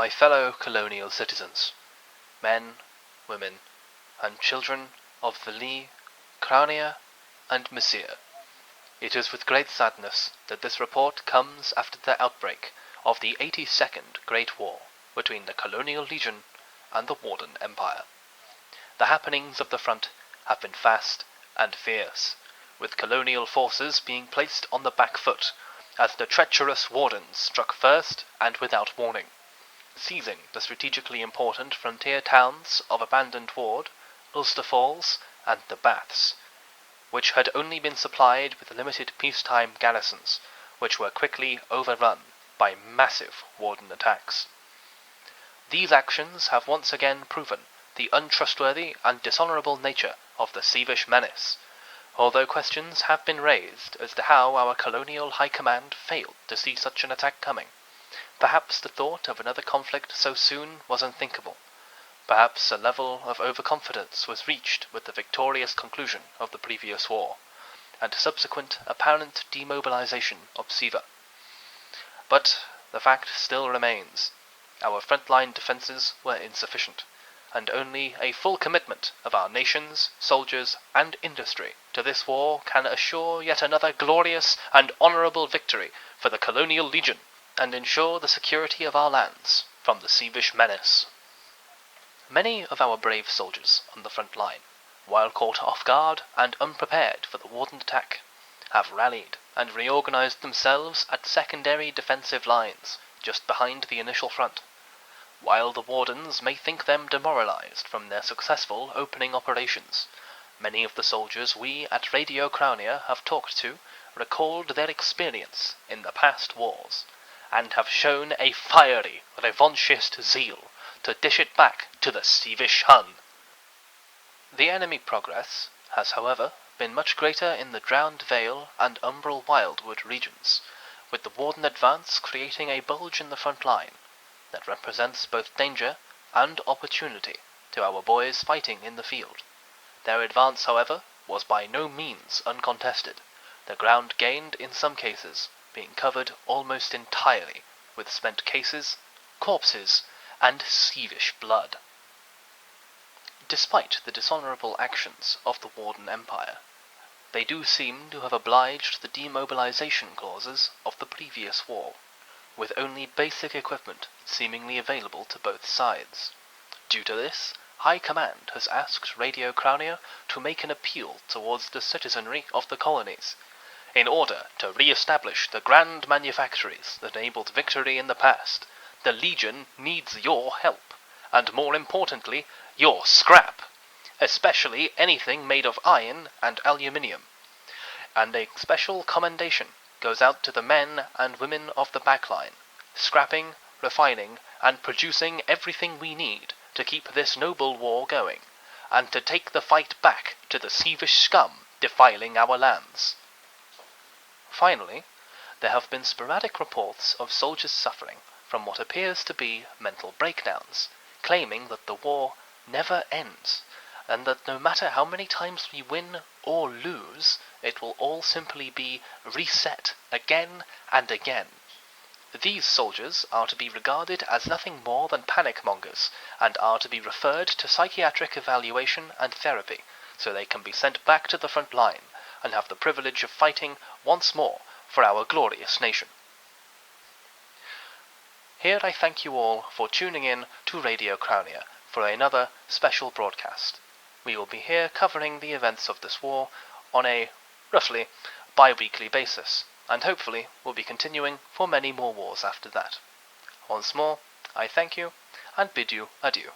my fellow colonial citizens, men, women, and children of the Lee, Kraunia, and Messier, it is with great sadness that this report comes after the outbreak of the 82nd Great War between the Colonial Legion and the Warden Empire. The happenings of the front have been fast and fierce, with colonial forces being placed on the back foot as the treacherous Wardens struck first and without warning, seizing the strategically important frontier towns of abandoned Ward, Ulster Falls, and the Baths, which had only been supplied with limited peacetime garrisons, which were quickly overrun by massive Warden attacks. These actions have once again proven the untrustworthy and dishonourable nature of the Sievish menace, although questions have been raised as to how our colonial high command failed to see such an attack coming. Perhaps the thought of another conflict so soon was unthinkable. Perhaps a level of overconfidence was reached with the victorious conclusion of the previous war, and subsequent apparent demobilization of Siva. But the fact still remains. Our frontline defenses were insufficient, and only a full commitment of our nations, soldiers, and industry to this war can assure yet another glorious and honourable victory for the Colonial Legion, and ensure the security of our lands from the Sievish menace. Many of our brave soldiers on the front line, while caught off guard and unprepared for the Warden attack, have rallied and reorganized themselves at secondary defensive lines just behind the initial front. While the Wardens may think them demoralized from their successful opening operations, many of the soldiers we at Radio Kraunia have talked to recalled their experience in the past wars, and have shown a fiery, revanchist zeal to dish it back to the Sievish Hun. The enemy progress has, however, been much greater in the Drowned Vale and Umbral Wildwood regions, with the Warden advance creating a bulge in the front line that represents both danger and opportunity to our boys fighting in the field. Their advance, however, was by no means uncontested, the ground gained in some cases being covered almost entirely with spent cases, corpses, and Sievish blood. Despite the dishonourable actions of the Warden Empire, they do seem to have obliged the demobilization clauses of the previous war, with only basic equipment seemingly available to both sides. Due to this, High Command has asked Radio Kraunia to make an appeal towards the citizenry of the colonies, in order to re-establish the grand manufactories that enabled victory in the past. The Legion needs your help, and more importantly, your scrap, especially anything made of iron and aluminium. And a special commendation goes out to the men and women of the backline, scrapping, refining, and producing everything we need to keep this noble war going, and to take the fight back to the Sievish scum defiling our lands. Finally, there have been sporadic reports of soldiers suffering from what appears to be mental breakdowns, claiming that the war never ends, and that no matter how many times we win or lose, it will all simply be reset again and again. These soldiers are to be regarded as nothing more than panic mongers, and are to be referred to psychiatric evaluation and therapy, so they can be sent back to the front line, and have the privilege of fighting once more for our glorious nation. Here I thank you all for tuning in to Radio Kraunia for another special broadcast. We will be here covering the events of this war on a, roughly, bi-weekly basis, and hopefully will be continuing for many more wars after that. Once more, I thank you, and bid you adieu.